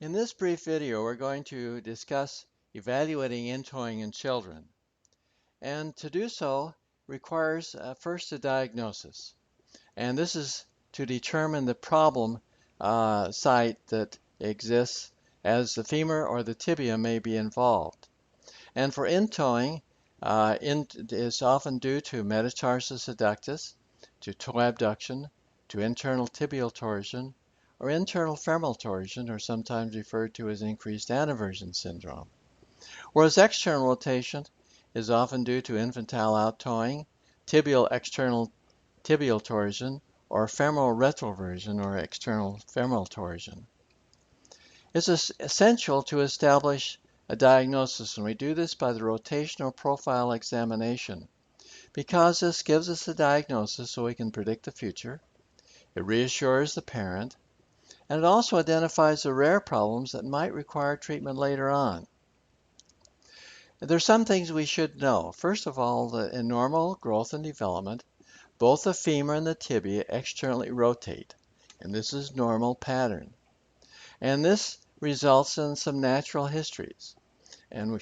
In this brief video, we're going to discuss evaluating intoeing in children. And to do so requires first a diagnosis. And this is to determine the problem site that exists as the femur or the tibia may be involved. And for intoeing, is often due to metatarsus adductus, to toe abduction, to internal tibial torsion, or internal femoral torsion, or sometimes referred to as increased anaversion syndrome. Whereas external rotation is often due to infantile outtoeing, tibial external tibial torsion, or femoral retroversion or external femoral torsion. It's essential to establish a diagnosis, and we do this by the rotational profile examination because this gives us a diagnosis so we can predict the future. It reassures the parent, and it also identifies the rare problems that might require treatment later on. There's some things we should know. First of all, that in normal growth and development, both the femur and the tibia externally rotate, and this is normal pattern. And this results in some natural histories. And we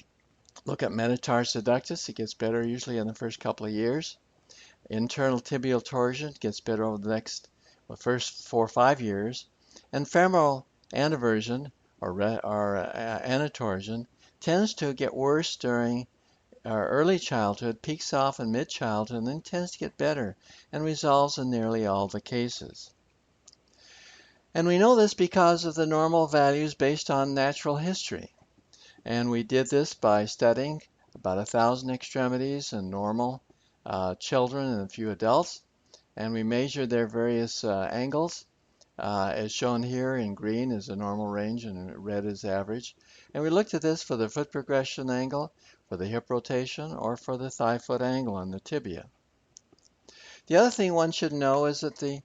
look at metatarsus adductus, it gets better usually in the first couple of years. Internal tibial torsion gets better over the first 4 or 5 years. And femoral anaversion or anatorsion tends to get worse during early childhood, peaks off in mid-childhood, and then tends to get better and resolves in nearly all the cases. And we know this because of the normal values based on natural history. And we did this by studying about 1,000 extremities in normal children and a few adults. And we measured their various angles. As shown here in green is the normal range and red is average. And we looked at this for the foot progression angle, for the hip rotation, or for the thigh foot angle on the tibia. The other thing one should know is that the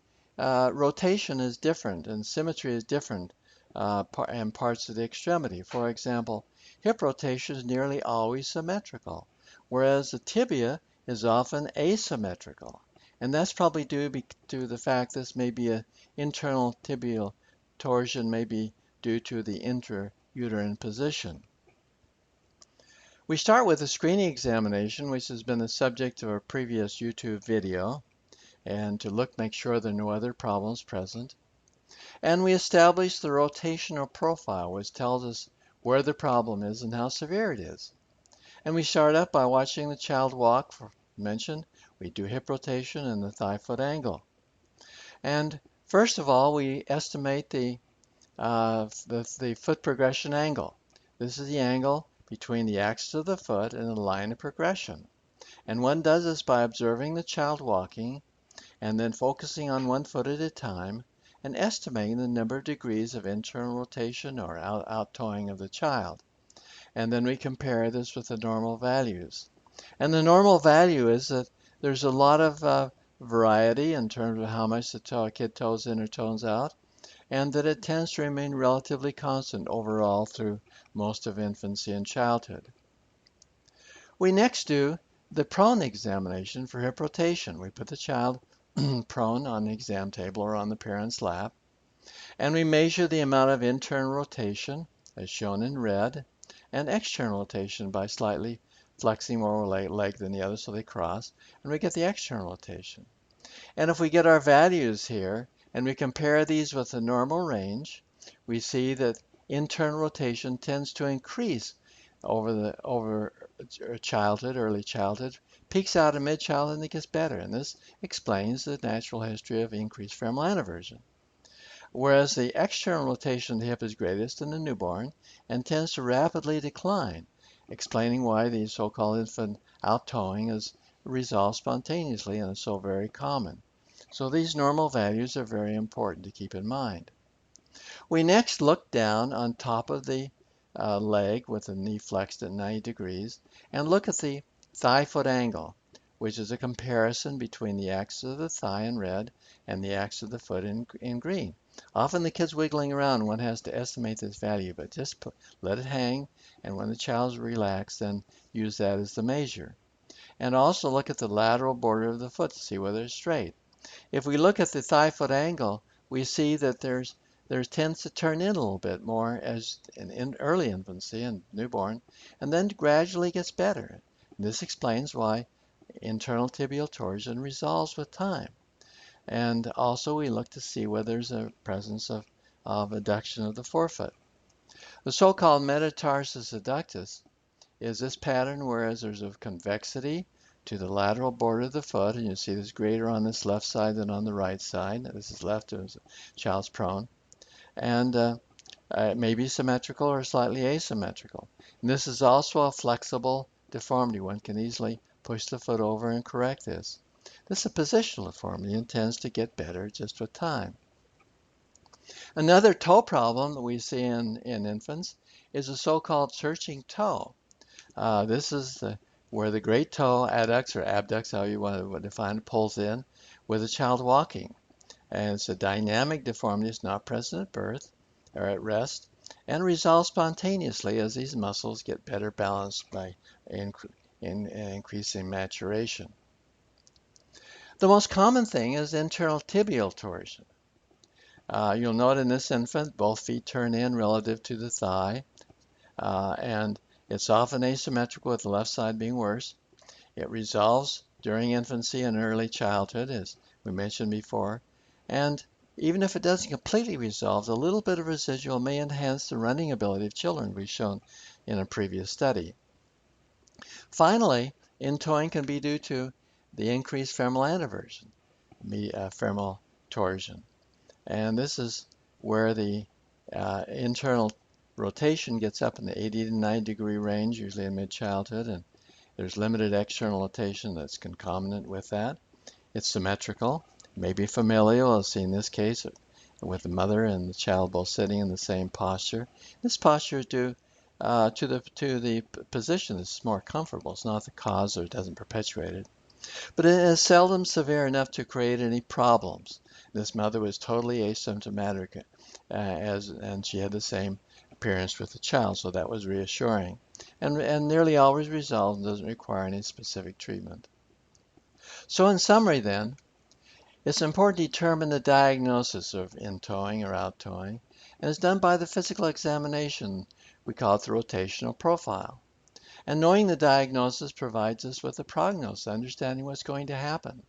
rotation is different and symmetry is different in parts of the extremity. For example, hip rotation is nearly always symmetrical, whereas the tibia is often asymmetrical. And that's probably due to the fact this may be an internal tibial torsion, may be due to the intrauterine position. We start with a screening examination, which has been the subject of a previous YouTube video, and to make sure there are no other problems present. And we establish the rotational profile, which tells us where the problem is and how severe it is. And we start up by watching the child walk. For mentioned, we do hip rotation and the thigh foot angle. And first of all, we estimate the foot progression angle. This is the angle between the axis of the foot and the line of progression. And one does this by observing the child walking and then focusing on one foot at a time and estimating the number of degrees of internal rotation or outtoeing of the child. And then we compare this with the normal values. And the normal value is that there's a lot of variety in terms of how much the kid toes in or toes out, and that it tends to remain relatively constant overall through most of infancy and childhood. We next do the prone examination for hip rotation. We put the child prone on the exam table or on the parent's lap, and we measure the amount of internal rotation, as shown in red, and external rotation by slightly flexing more leg than the other so they cross, and we get the external rotation. And if we get our values here, and we compare these with the normal range, we see that internal rotation tends to increase over childhood, early childhood, peaks out in mid-childhood, and it gets better. And this explains the natural history of increased femoral anaversion. Whereas the external rotation of the hip is greatest in the newborn and tends to rapidly decline, explaining why the so-called infant outtoeing is resolved spontaneously and is so very common. So these normal values are very important to keep in mind. We next look down on top of the leg with the knee flexed at 90 degrees and look at the thigh foot angle, which is a comparison between the axis of the thigh in red and the axis of the foot in green. Often the kid's wiggling around, one has to estimate this value, but just let it hang, and when the child's relaxed, then use that as the measure. And also look at the lateral border of the foot to see whether it's straight. If we look at the thigh foot angle, we see that there's there tends to turn in a little bit more as in early infancy and newborn, and then gradually gets better. This explains why internal tibial torsion resolves with time. And also we look to see whether there's a presence of adduction of the forefoot. The so-called metatarsus adductus is this pattern whereas there's a convexity to the lateral border of the foot, and you see this greater on this left side than on the right side. This is left as the child's prone. And it may be symmetrical or slightly asymmetrical. And this is also a flexible deformity. One can easily push the foot over and correct this. This is a positional deformity and tends to get better just with time. Another toe problem that we see in infants is a so-called searching toe. This is where the great toe adducts or abducts, how you want to define it, pulls in with a child walking. And it's a dynamic deformity. It's not present at birth or at rest and resolves spontaneously as these muscles get better balanced by increasing maturation. The most common thing is internal tibial torsion. You'll note in this infant both feet turn in relative to the thigh, and it's often asymmetrical with the left side being worse. It resolves during infancy and early childhood, as we mentioned before, and even if it doesn't completely resolve, a little bit of residual may enhance the running ability of children, we've shown in a previous study. Finally, intoeing can be due to the increased femoral anteversion, femoral torsion. And this is where the internal rotation gets up in the 80 to 90 degree range, usually in mid-childhood, and there's limited external rotation that's concomitant with that. It's symmetrical, maybe familial, as seen in this case, with the mother and the child both sitting in the same posture. This posture is due to the position that's more comfortable. It's not the cause, or it doesn't perpetuate it. But it is seldom severe enough to create any problems. This mother was totally asymptomatic, and she had the same appearance with the child, so that was reassuring. And nearly always resolved and doesn't require any specific treatment. So in summary then, it's important to determine the diagnosis of intoeing or outtoeing, and it's done by the physical examination. We call it the rotational profile. And knowing the diagnosis provides us with a prognosis, understanding what's going to happen.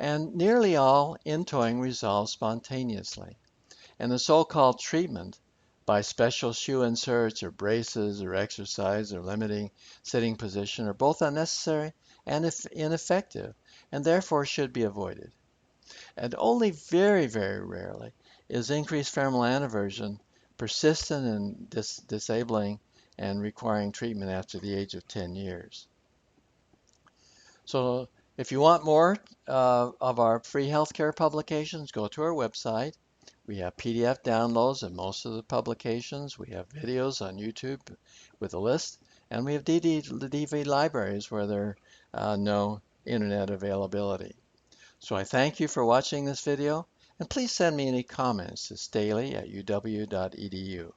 And nearly all intoeing resolves spontaneously. And the so-called treatment by special shoe inserts or braces or exercise or limiting sitting position are both unnecessary and ineffective, and therefore should be avoided. And only very, very rarely is increased femoral anteversion persistent and disabling and requiring treatment after the age of 10 years. So if you want more of our free healthcare publications, go to our website. We have PDF downloads of most of the publications. We have videos on YouTube with a list, and we have DVD libraries where there are no internet availability. So I thank you for watching this video, and please send me any comments to staley@uw.edu.